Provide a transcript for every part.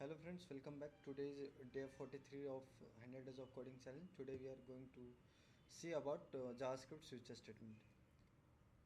Hello friends, welcome back. Today is day 43 of 100 days of coding challenge. Today we are going to see about JavaScript switch statement.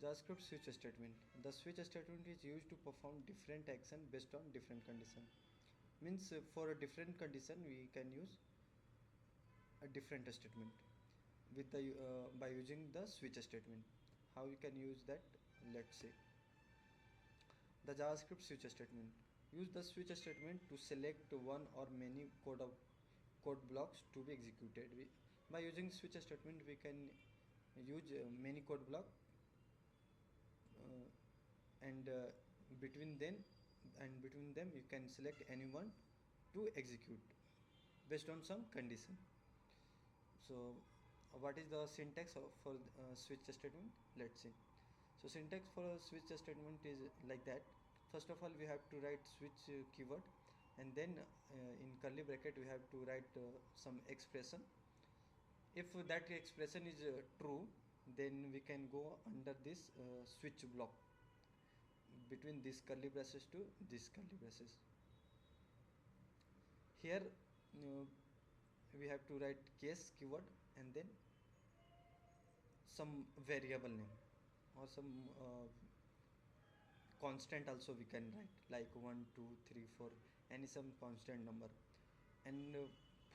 JavaScript switch statement. The switch statement is used to perform different action based on different condition. Means for a different condition we can use a different statement with the by using the switch statement. How you can use that? Let's see. The JavaScript switch statement. Use the switch statement to select one or many code blocks to be executed. By using switch statement, we can use many code block uh, and between them you can select anyone to execute based on some condition. So, what is the syntax for switch statement? Let's see. So syntax for a switch statement is like that. First of all, we have to write switch keyword, and then in curly bracket we have to write some expression. If that expression is true, then we can go under this switch block between this curly braces to this curly braces. Here we have to write case keyword and then some variable name or some constant also we can write like 1 2 3 4 any some constant number, and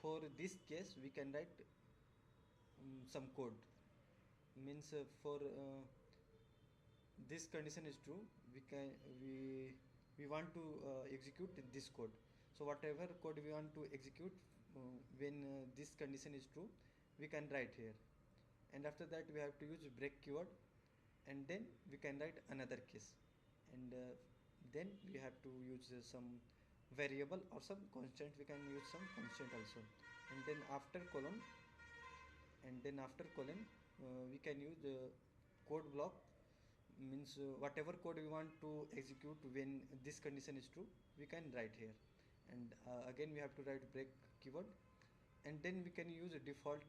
for this case we can write some code. Means for this condition is true, we want to execute this code. So whatever code we want to execute when this condition is true, we can write here, and after that we have to use break keyword, and then we can write another case, and then we have to use some variable or some constant. We can use some constant also, and then after colon we can use code block. Means whatever code we want to execute when this condition is true, we can write here, and again we have to write break keyword, and then we can use a default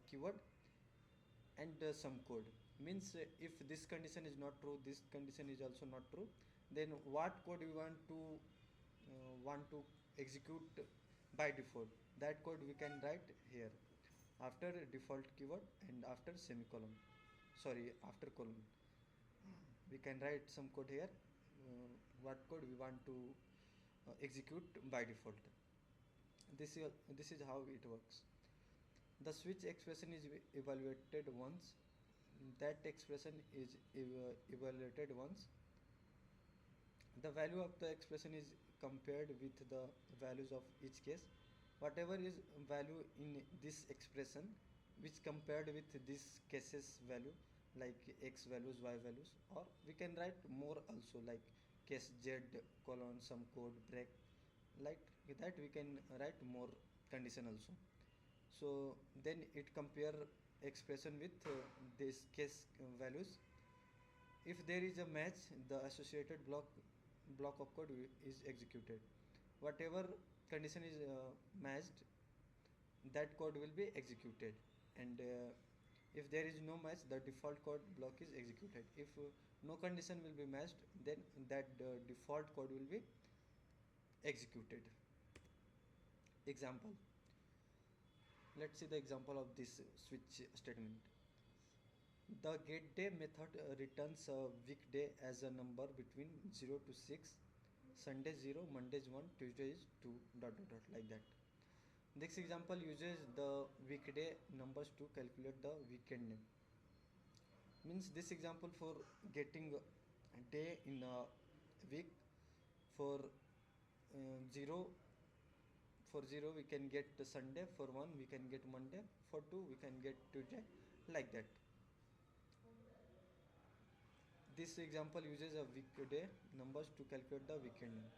keyword and some code. Means if this condition is not true, this condition is also not true, then what code we want to execute by default, that code we can write here after default keyword and after semicolon, sorry, after colon we can write some code here, what code we want to execute by default. This is how it works. The switch expression is evaluated once. That expression is evaluated once. The value of the expression is compared with the values of each case. Whatever is value in this expression, which compared with this case's value, like x values, y values, or we can write more also, like case z colon some code break, like that we can write more condition also. So then it compare expression with this case values. If there is a match, the associated block of code is executed. Whatever condition is matched, that code will be executed, and if there is no match, the default code block is executed. If no condition will be matched, then that default code will be executed. Example. Let's see the example of this switch statement. The getDay method returns a weekday as a number between 0 to 6, Sunday 0, Mondays 1, Tuesday is 2, dot dot dot, like that. This example uses the weekday numbers to calculate the weekend name. Means this example for getting a day in a week, for 0, for 0 we can get Sunday, for 1 we can get Monday, for 2 we can get Tuesday, like that. This example uses a weekday numbers to calculate the weekend name.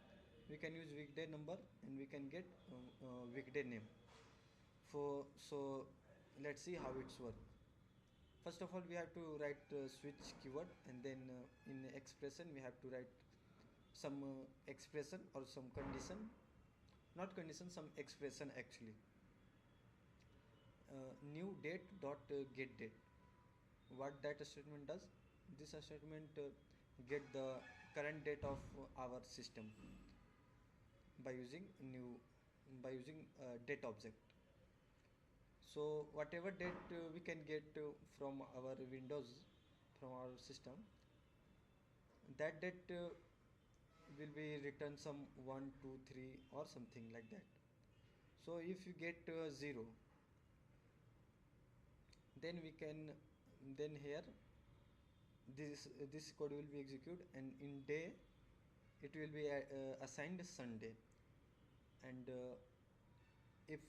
We can use weekday number and we can get weekday name. So let's see how it's work. First of all, we have to write switch keyword, and then in expression we have to write some expression or some condition, not condition, some expression actually. New date dot get date. What that statement does? This statement get the current date of our system. by using date object. So whatever date we can get from our windows, from our system, that date will be written some 1 2 3 or something like that. So if you get 0, then we can, then here this code will be executed, and in day it will be assigned Sunday. And if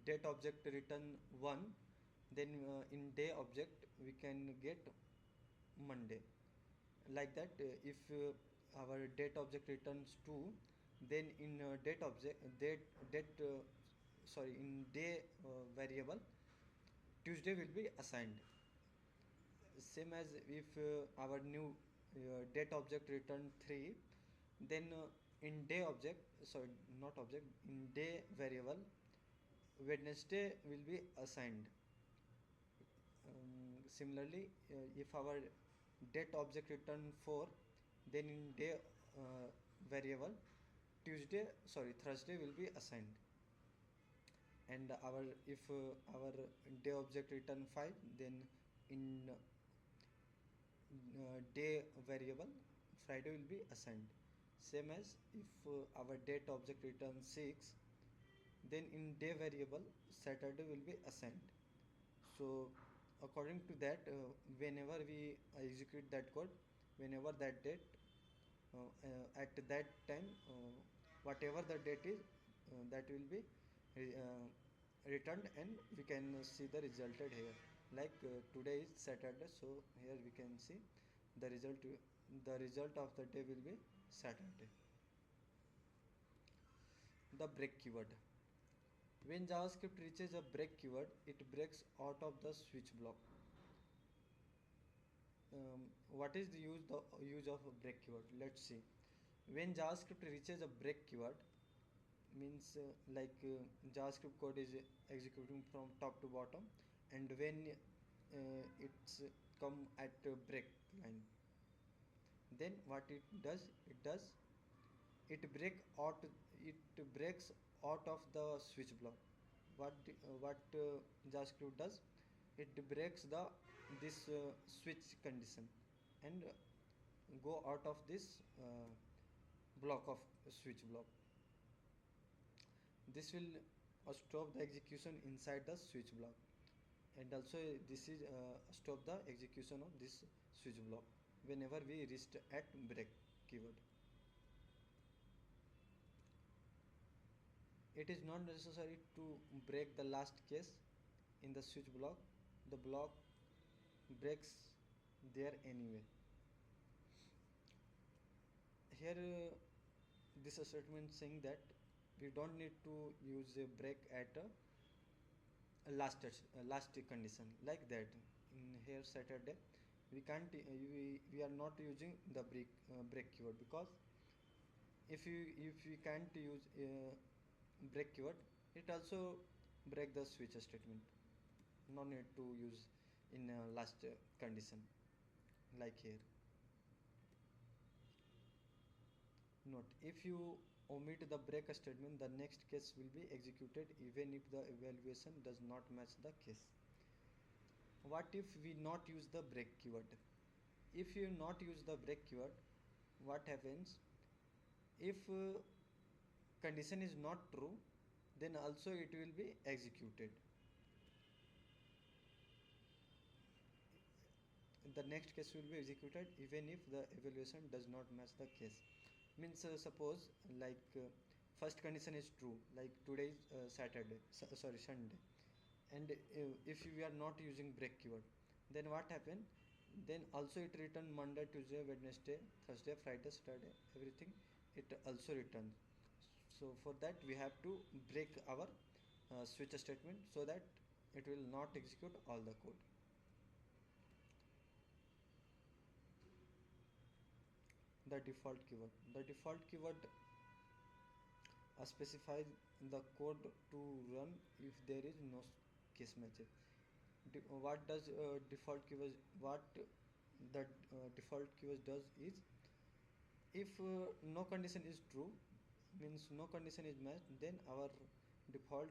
date object return 1, then in day object we can get Monday. Like that, if our date object returns 2, then in date object date sorry, in day variable Tuesday will be assigned. Same as if our new date object return 3, then in day object, sorry, not object, in day variable Wednesday will be assigned. Similarly, if our date object return 4, then in day variable Thursday will be assigned. And our if our day object return 5, then in day variable Friday will be assigned. Same as if our date object returns 6, then in day variable Saturday will be assigned. So according to that, whenever we execute that code, whenever that date at that time, whatever the date is, that will be returned, and we can see the resulted here. Like today is Saturday, so here we can see the result of the day will be Saturday. The break keyword. When JavaScript reaches a break keyword, it breaks out of the switch block. What is the use of a break keyword? Let's see. When JavaScript reaches a break keyword, means JavaScript code is executing from top to bottom, and when it's come at break line, then what it does, it breaks out of the switch block. What JavaScript does, it breaks this switch condition, and go out of this block of switch block. This will stop the execution inside the switch block, and also this is stop the execution of this switch block whenever we reach at break keyword. It is not necessary to break the last case in the switch block. The block breaks there anyway. Here this statement saying that we don't need to use a break at last condition, like that. In here Saturday, we can't we are not using the break keyword, because if we can't use break keyword, it also break the switch statement. No need to use in last condition, like here. Note, if you omit the break statement, the next case will be executed even if the evaluation does not match the case. What if we not use the break keyword? If you not use the break keyword, what happens? If condition is not true, then also it will be executed. The next case will be executed even if the evaluation does not match the case. Means suppose, like first condition is true, like today is Sunday, and if we are not using break keyword, then what happen? Then also it return Monday, Tuesday, Wednesday, Thursday, Friday, Saturday, everything it also returns. So for that we have to break our switch statement, so that it will not execute all the code. The default keyword specifies the code to run if there is no case matches. What does default keyword, what the default keyword does is, If no condition is true, means no condition is matched, then our default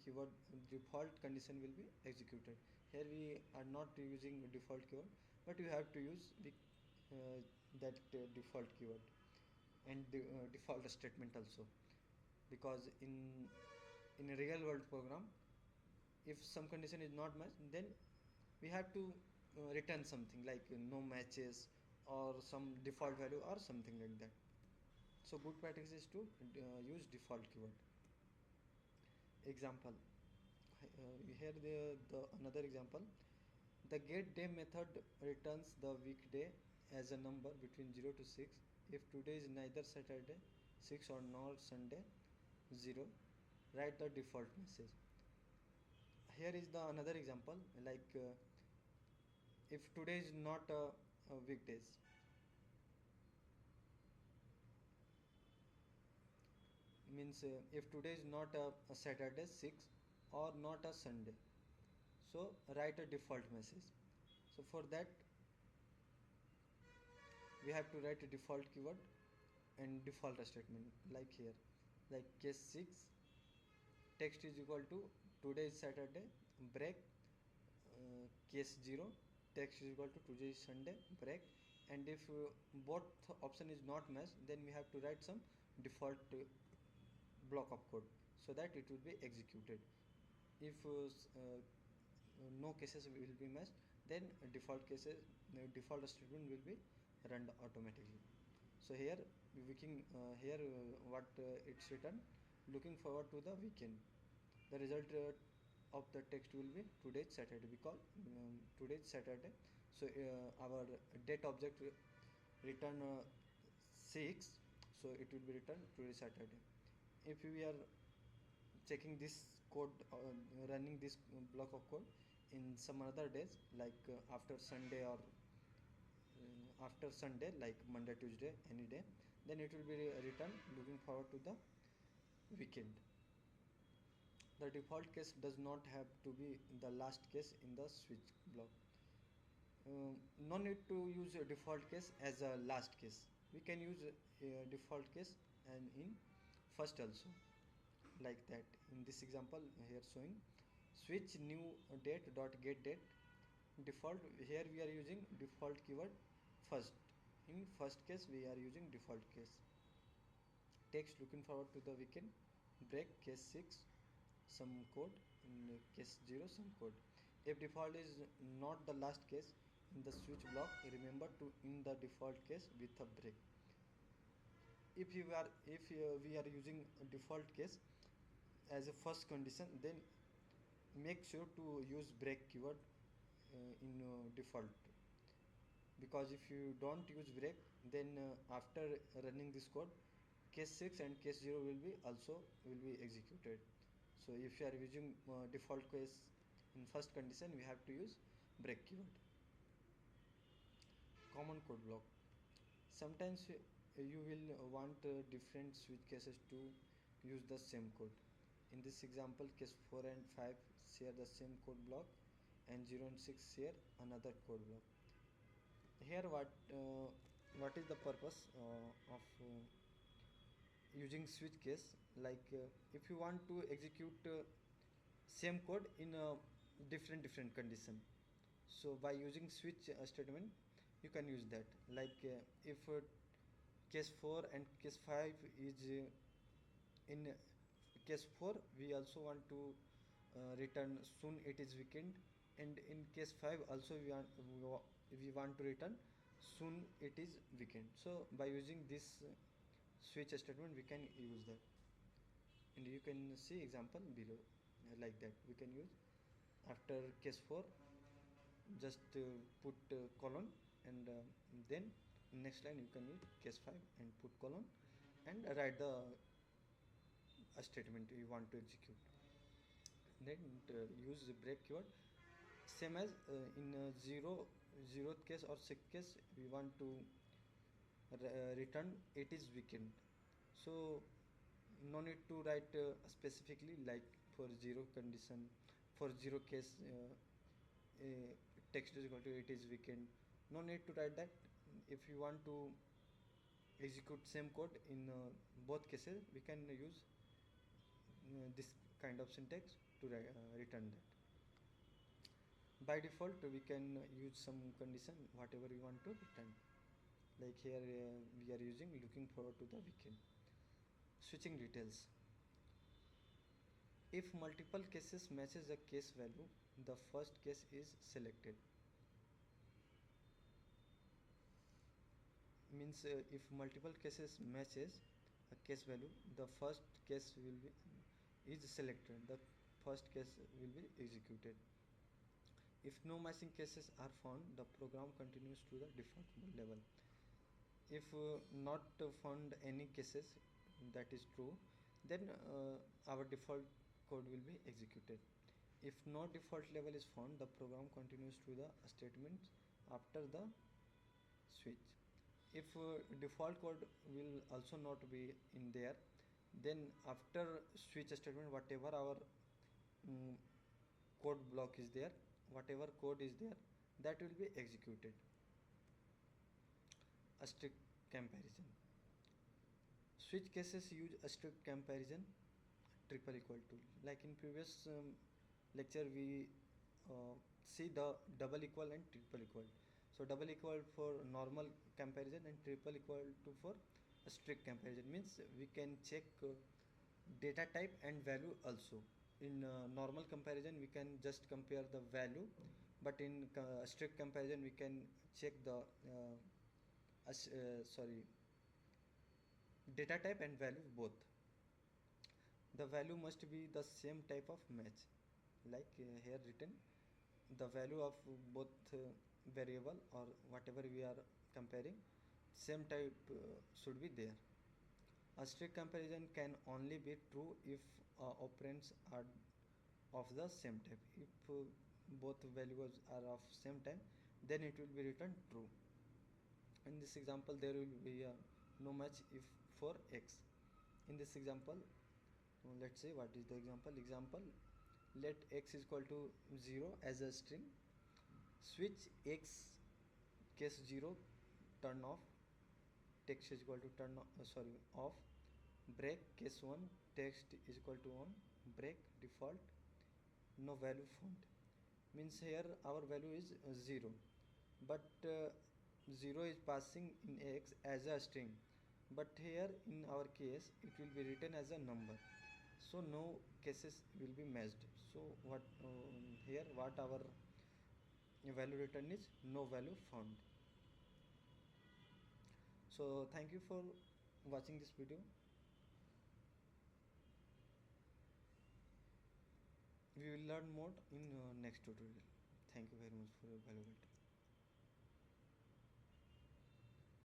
keyword default condition will be executed. Here we are not using default keyword, but you have to use that default keyword and the default statement also, because in a real world program, if some condition is not matched, then we have to return something like no matches or some default value or something like that. So good practice is to use default keyword. Example, here the another example. The get day method returns the weekday as a number between 0 to 6 if today is neither Saturday 6 or nor Sunday 0. Write the default message. Here is the another example, like if today is not a weekdays, means if today is not a Saturday 6 or not a Sunday, so write a default message. So for that we have to write a default keyword and default statement, like here, like case 6 text is equal to today is Saturday break case 0 text is equal to today is Sunday break, and if both option is not matched, then we have to write some default block of code so that it will be executed. If no cases will be matched, then default statement will be run automatically. So here we can here what it's written, looking forward to the weekend. The result of the text will be today's Saturday, because today's Saturday, so our date object return 6, so it will be returned today Saturday. If we are checking this code, running this block of code in some other days, like after Sunday or after Sunday, like Monday, Tuesday, any day, then it will be returned looking forward to the weekend. The default case does not have to be the last case in the switch block. No need to use a default case as a last case. We can use a default case and in first also, like that. In this example here showing switch new date dot get date default, here we are using default keyword first. In first case we are using default case. Text looking forward to the weekend break case 6 some code, in case 0 some code. If default is not the last case in the switch block, remember to in the default case with a break. If we are using a default case as a first condition, then make sure to use break keyword in default, because if you don't use break, then after running this code, case 6 and case 0 will be executed. So if you are using default case in first condition, we have to use break keyword. Common code block. Sometimes you will want different switch cases to use the same code. In this example, case 4 and 5 share the same code block, and 0 and 6 share another code block. Here what is the purpose of using switch case, like if you want to execute same code in a different condition, so by using switch statement you can use that, like if case 4 and case 5 is in case 4 we also want to return soon it is weekend, and in case 5 also we want to return soon it is weekend. So by using this switch statement we can use that, and you can see example below, like that we can use. After case 4 just put colon, and then next line you can use case 5 and put colon and write the statement you want to execute. Then use the break keyword, same as in 0th case or 6th case we want to return it is weekend. So no need to write specifically, like for 0 condition, for 0 case text is equal to it is weekend, no need to write that. If you want to execute same code in both cases, we can use this kind of syntax to return that. By default, we can use some condition whatever we want to return. Like here, we are using looking forward to the weekend. Switching details. If multiple cases matches a case value, the first case is selected. Means if multiple cases matches a case value, the first case will be is selected. The first case will be executed. If no matching cases are found, the program continues to the default level. If not found any cases, that is true, then our default code will be executed. If no default level is found, the program continues to the statement after the switch. If default code will also not be in there, then after switch statement, whatever our mm, code block is there, whatever code is there, that will be executed. A strict comparison. Switch cases use a strict comparison triple equal to. Like in previous lecture, we see the double equal and triple equal. So double equal for normal comparison and triple equal to for a strict comparison. Means we can check data type and value also. In normal comparison, we can just compare the value, but in strict comparison, we can check the sorry, data type and value both. The value must be the same type of match, like here written, the value of both variable or whatever we are comparing, same type should be there. A strict comparison can only be true if operands are of the same type. If both values are of same type, then it will be written true. In this example, there will be no match if for x. In this example, let's say what is the example. Let x is equal to 0 as a string. Switch x case 0 turn off, text is equal to off. Break case 1, text is equal to on. Break default, no value found. Means here our value is 0, but 0 is passing in x as a string, but here in our case it will be written as a number, so no cases will be matched. So what here what our value return is no value found. So thank you for watching this video. We will learn more in next tutorial. Thank you very much for your valuable time.